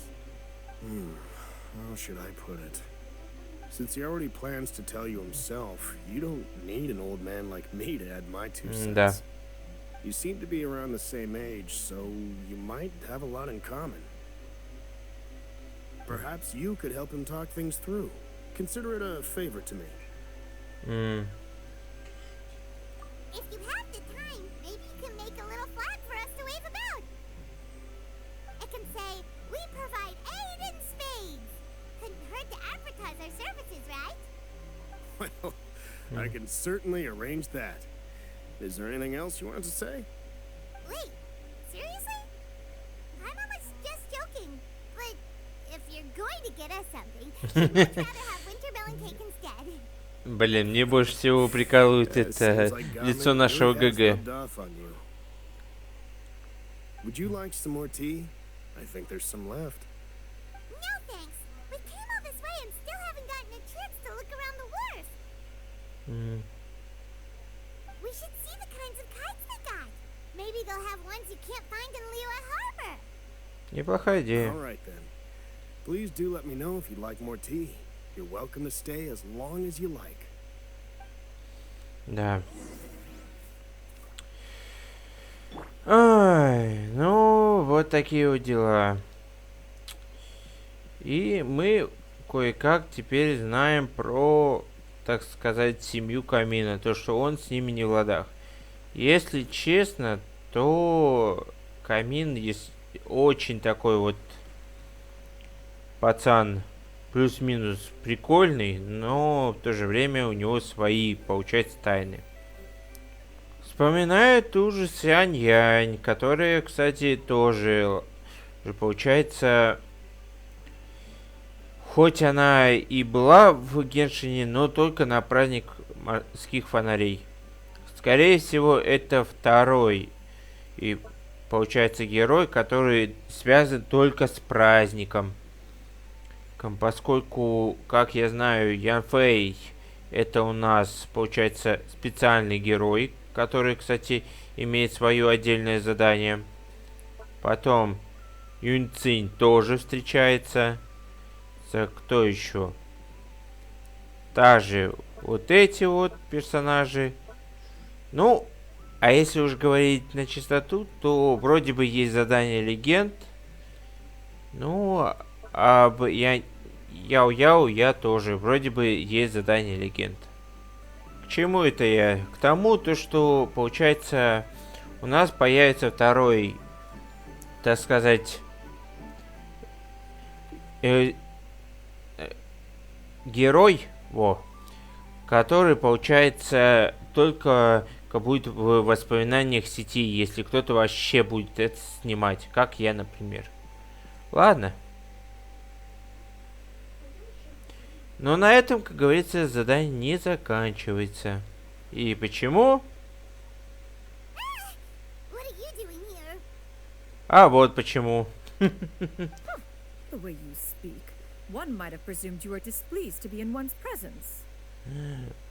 E: How should I put it? Since he already plans to tell you himself, you don't need an old man like me to add my 2 cents.
A: Да.
E: You seem to be around the same age, so you might have a lot in common. Perhaps you could help him talk things through. Consider it a favor to me.
C: If you have the time, maybe you can make a little flag for us to wave about.
E: I can certainly arrange that. Is there anything else you wanted to say?
C: Wait, seriously? My mom was just joking. But if you're going to get us something, she'd much rather have wintermelon cake instead.
A: Блин, мне больше всего прикалывает это лицо нашего ГГ.
E: Would you like some more tea? I think there's some left.
C: No thanks. We came all this way and still haven't gotten a chance to look around the wharf. We should see the kinds of kites they got. Maybe they'll have ones you can't find in Liyue Harbor.
A: Неплохая идея.
E: All right then. Please do let me know if you'd like more tea. You're welcome to stay as long as you like.
A: Да. Ай, ну, вот такие вот дела. И мы кое-как теперь знаем про, так сказать, семью Ка Моно, то, что он с ними не в ладах. Если честно, то Ка Моно есть очень такой вот пацан, плюс-минус прикольный, но в то же время у него свои, получается, тайны. Вспоминаю ту же Сянь Юнь, которая, кстати, тоже, получается, хоть она и была в Геншине, но только на праздник морских фонарей. Скорее всего, это второй, и получается герой, который связан только с праздником. Поскольку, как я знаю, Ян Фэй это у нас, получается, специальный герой, который, кстати, имеет свое отдельное задание. Потом Юнь Цинь тоже встречается. Кто еще? Также вот эти вот персонажи. Ну, а если уж говорить на чистоту, то вроде бы есть задание легенд. Ну, об Яо-Яо я тоже. Вроде бы есть задание легенд. К чему это я? К тому, то что, получается, у нас появится второй, так сказать, герой, который, получается, только будет в воспоминаниях сети, если кто-то вообще будет это снимать, как я, например. Ладно. Но на этом, как говорится, задание не заканчивается. И почему? А вот почему.
D: The way you speak, one might have presumed you were displeased to be in one's presence.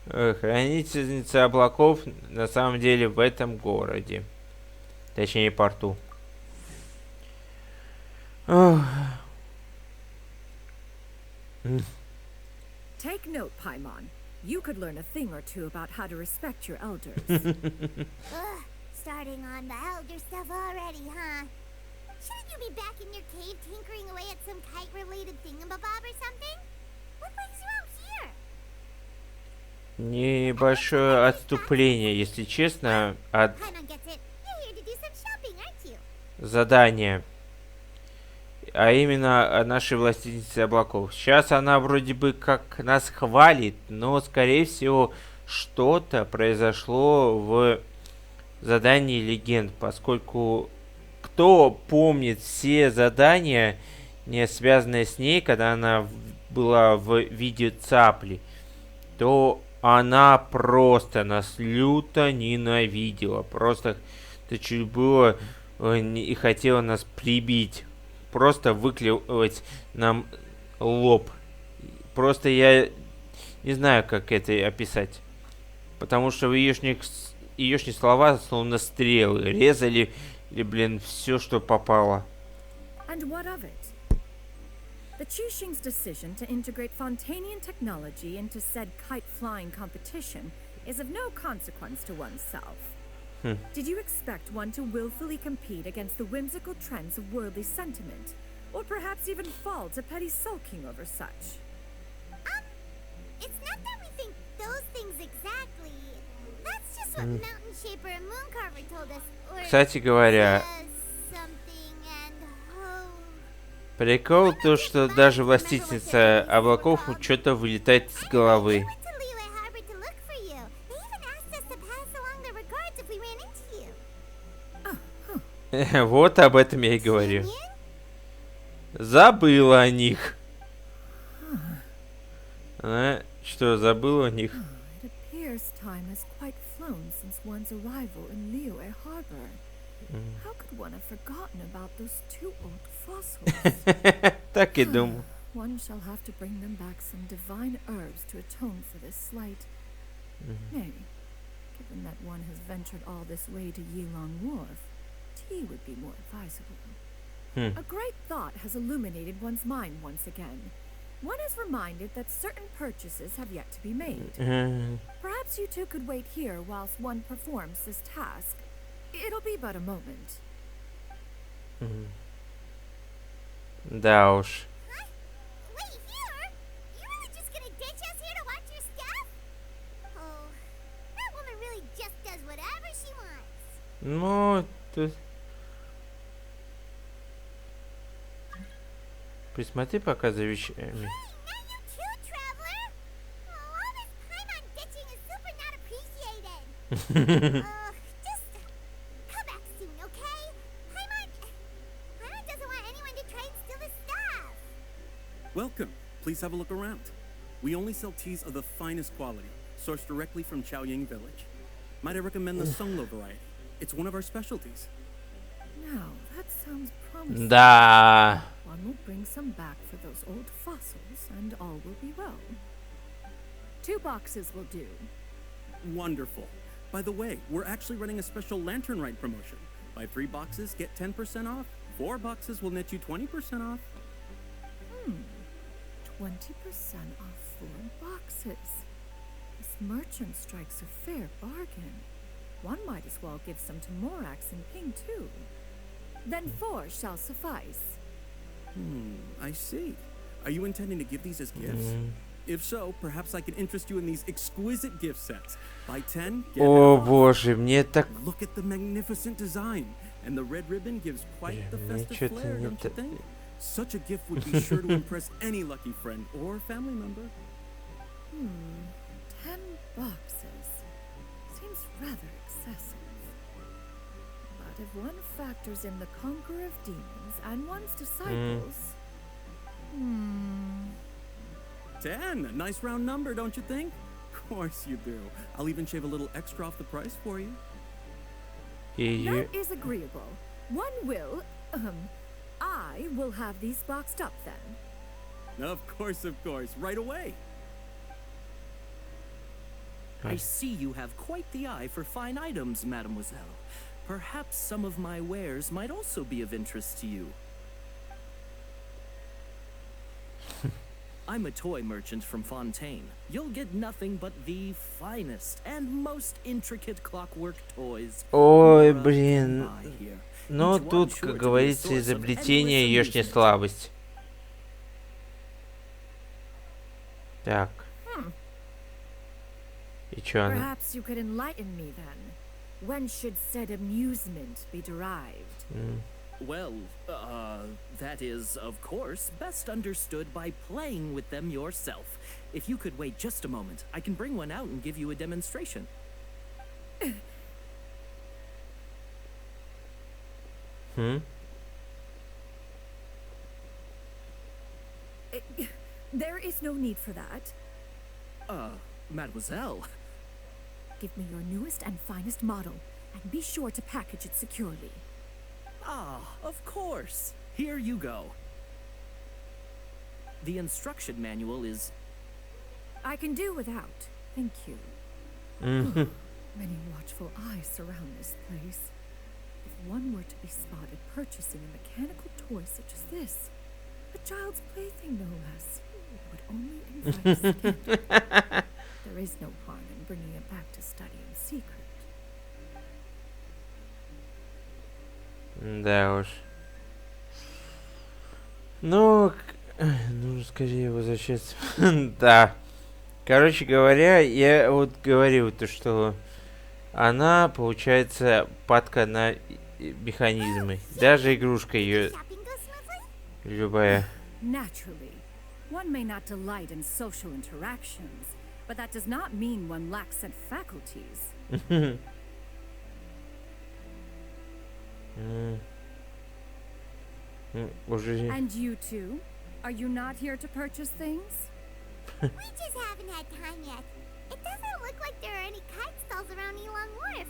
A: Хранительница облаков на самом деле в этом городе. Точнее, порту.
D: Take note, Paimon. You could learn a thing or two about how to respect your elders.
C: Ugh, starting on the elder stuff already, huh? Shouldn't you be back in your cave tinkering away at some kite-related thingamabob or something? What brings you out here?
A: Небольшое отступление, если честно, от задания. А именно о нашей Властительнице облаков. Сейчас она вроде бы как нас хвалит, но скорее всего что-то произошло в задании легенд, поскольку кто помнит все задания, не связанные с ней, когда она была в виде цапли, то она просто нас люто ненавидела. Просто это чуть было и хотела нас прибить. Просто выклевать нам лоб. Просто я не знаю, как это описать. Потому что в еешни слова словно стрелы. Резали, и, блин, все, что попало.
D: And what of it? The Qixing's decision to integrate Fontanian technology into said kite-flying competition is of no consequence to oneself. Did you expect one to willfully compete against the whimsical trends of worldly sentiment, or perhaps even fall to petty sulking over such?
C: It's not that we think those things exactly. That's just what Mountain Shaper and Mooncarver told us. Or
A: Кстати говоря, прикол то, что даже Властительница облаков что-то вылетает с головы. Вот об этом я и говорю. Забыла о них. Она что, забыла о них?
D: It appears time has quite flown since one's arrival in Liyue Harbor. How could one have forgotten about those two old fossils?
A: Так и думал.
D: One shall have to bring them back some divine herbs to atone for this slight. Nay, given that one has ventured all this way to Yilong Wharf, tea would be more advisable. A great thought has illuminated one's mind once again. One is reminded that certain purchases have yet to be made. Perhaps you two could wait here whilst one performs this task. It'll be but a moment.
A: Да уж.
C: Wait here? You really just gonna ditch us here to watch your stuff? Oh, that woman really just does whatever she wants.
A: Ну, тут... Присмотри пока за вещами.
C: Hey, not you too, traveler. Oh, all this Paimon ditching is super not appreciated. Just come back soon, okay? Paimon doesn't want anyone to try and steal his stuff.
F: Welcome. Please have a look around. We only sell teas of the finest quality, sourced directly from Chaoying Village. Might I recommend the Sunglo variety? It's one of our specialties.
D: Now, that sounds promising.
A: Да.
D: One will bring some back for those old fossils, and all will be well. 2 boxes will do.
F: Wonderful. By the way, we're actually running a special Lantern Rite promotion. Buy 3 boxes, get 10% off. 4 boxes will net you 20% off.
D: 20% off 4 boxes. This merchant strikes a fair bargain. One might as well give some to Morax and Ping too. Then 4 shall suffice.
F: I see. Are you intending to give these as gifts? If so, perhaps I can interest you in these exquisite gift sets. Buy 10, get
A: О
F: half off.
A: боже, мне так...
F: Look at the magnificent design. And the red ribbon gives quite the
A: мне
F: festive
A: чё-то
F: flair,
A: не
F: don't you
A: та-
F: think? Such a gift would be sure to impress any lucky friend or family member.
D: 10 boxes. Seems rather excessive. But if one factors in the conqueror of demons and one's disciples...
F: 10, a nice round number, don't you think? Of course you do. I'll even shave a little extra off the price for you.
D: That is agreeable. One will... I will have these boxed up then.
F: Of course, right away.
J: I see you have quite the eye for fine items, mademoiselle. Perhaps some of my wares might also be of interest to you. I'm a toy merchant from Fontaine. You'll get nothing but the finest and most intricate clockwork toys.
A: Ой,
J: for,
A: блин.
J: to buy here.
A: Но
J: Each one
A: тут,
J: sure
A: как
J: to be a
A: говорится,
J: source of
A: изобретение
J: endless
A: ешь не
J: amusement.
A: слабость. Так. И чё она?
D: Perhaps you could enlighten me then. When should said amusement be derived?
J: Well, that is, of course, best understood by playing with them yourself. If you could wait just a moment, I can bring one out and give you a demonstration.
D: There is no need for that.
J: Mademoiselle.
D: Give me your newest and finest model, and be sure to package it securely.
J: Ah, of course. Here you go. The instruction manual is...
D: I can do without. Thank you. Many watchful eyes surround this place. If one were to be spotted purchasing a mechanical toy such as this, a child's plaything no less, it would only invite scandal. There is no harm in bringing it back to study in secret.
A: Да уж. Ну, нужно скорее возвращаться. Да. Короче говоря, я вот говорил то, что она, получается, падка на механизмы. Даже игрушка ее
C: Shopping go smoothly?
A: любая.
D: Naturally, one may not delight in social interactions, but that does not mean one lacks said faculties.
A: Уже...
D: And you two? Are you not here to purchase things?
C: We just haven't had time yet. It doesn't look like there are any kite stalls around Elon Wharf,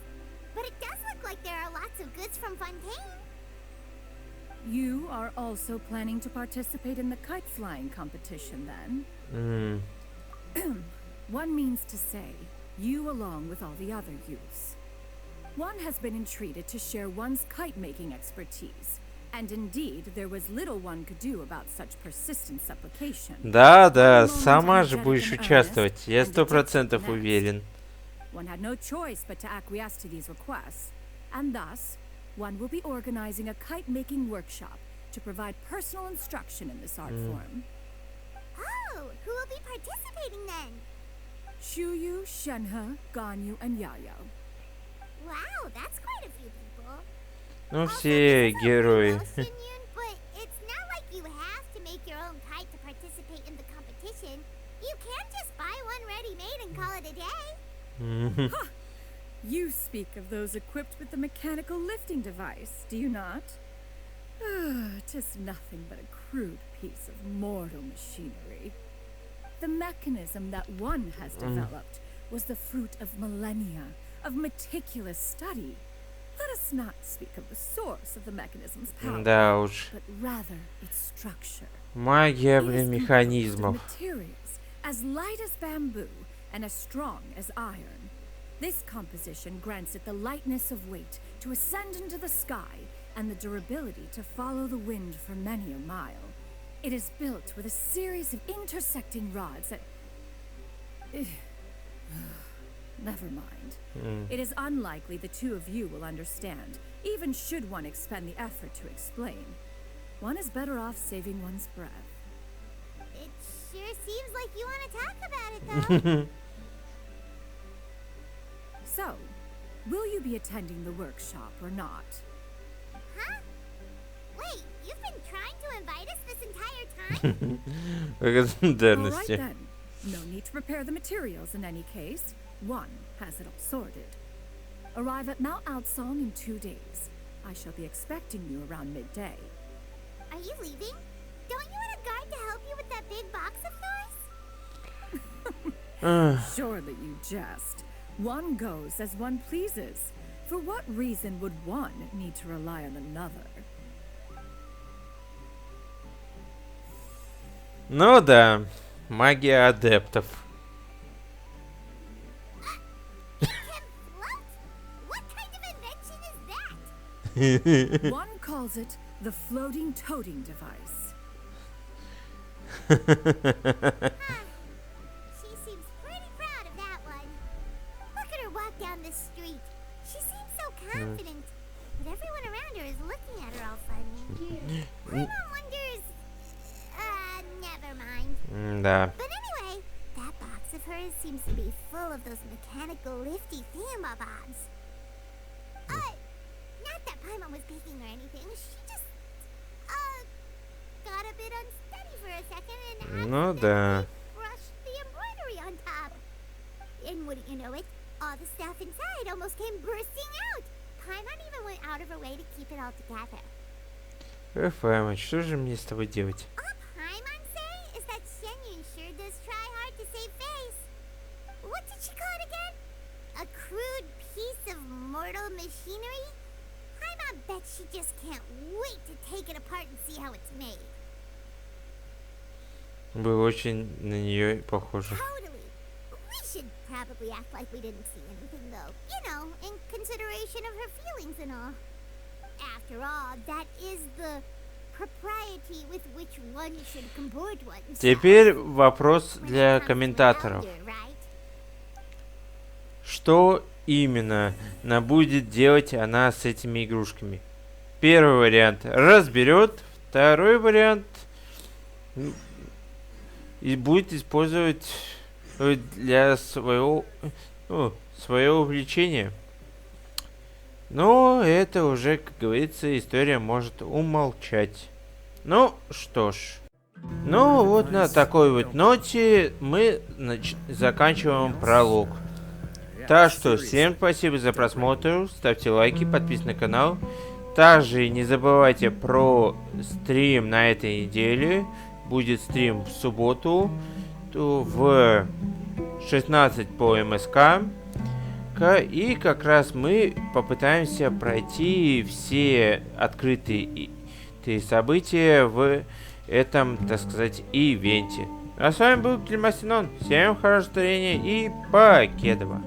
C: but it does look like there are lots of goods from Fontaine.
D: You are also planning to participate in the kite flying competition then? One means to say, you along with all the other youths. One has been entreated to share one's kite-making expertise, and indeed, there was little one could do about such persistent supplication.
A: Да, сама же будешь участвовать, я 100% уверен.
D: One had no choice but to acquiesce to these requests, and thus, one will be organizing a kite-making workshop to provide personal instruction in this art form.
C: Oh, who will be participating then?
D: Shuyu, Shenhe, Ganyu, and Yayo.
C: Wow, that's quite a few people.
A: Ну,
C: Also,
A: все
C: this is
A: герои.
C: well, Sянь Юнь, but it's not like you have to make your own kite to participate in the competition. You can't just buy one ready-made and call it a day.
D: You speak of those equipped with the mechanical lifting device, do you not? Tis nothing but a crude piece of mortal machinery. The mechanism that one has developed was the fruit of millennia of meticulous study. Let us not speak of the source of the mechanism's power,
A: Да уж.
D: but rather its structure.
A: Магия,
D: It is
A: блин,
D: composed of
A: механизмов.
D: materials as light as bamboo and as strong as iron. This composition grants it the lightness of weight to ascend into the sky and the durability to follow the wind for many a mile. It is built with a series of intersecting rods that... Never mind. It is unlikely the two of you will understand, even should one expend the effort to explain. One is better off saving one's breath.
C: It sure seems like you want to talk about it, though.
D: So, will you be attending the workshop or not?
C: Huh? Wait, you've been trying to invite us this entire time?
D: All right
A: Благодарности.
D: then. No need to prepare the materials in any case. One has it all sorted. Arrive at Mount Outsong in 2 days. I shall be expecting you around midday.
C: Are you leaving? Don't you want a guard to help you with that big box of yours?
D: Surely you jest. One goes as one pleases. For what reason would one need to rely on another?
A: Ну да, магия адептов.
C: What? What kind of invention is that?
D: One calls it the floating toting device.
C: She seems pretty proud of that one. Look at her walk down the street. She seems so confident. But everyone around her is looking at her all funny. Everyone wonders... never mind.
A: Да.
C: But anyway, that box of hers seems to be full of those mechanical lifty thingamabobs. Not that Paimon was peeking or anything. She just, got a bit unsteady for a second and
A: Ну да.
C: brushed the embroidery on top. And wouldn't you know it, all the stuff inside almost came bursting out. Paimon even went out of her way to keep it all together.
A: Фэмыч, что же мне с тобой делать?
C: All Paimon say is that Sянь Юнь sure does try hard to save face. What did she call it again? A crude piece of mortal machinery? Paimon bet she just can't wait to take it apart and see how it's made.
A: Было очень на нее похоже.
C: Totally. We should probably act like we didn't see anything, though. You know, in consideration of her feelings and all. After all, that is the propriety with which one should comport oneself.
A: Теперь вопрос для комментаторов. Что именно она будет делать она с этими игрушками? Первый вариант разберет, второй вариант и будет использовать для своего увлечения. Но это уже, как говорится, история может умолчать. Ну что ж. Ну вот на такой вот ноте мы заканчиваем пролог. Так что всем спасибо за просмотр, ставьте лайки, подписывайтесь на канал. Также не забывайте про стрим на этой неделе. Будет стрим в субботу в 16 по МСК. И как раз мы попытаемся пройти все открытые события в этом, так сказать, ивенте. А с вами был Гильдия. Всем хорошего настроения и покедова.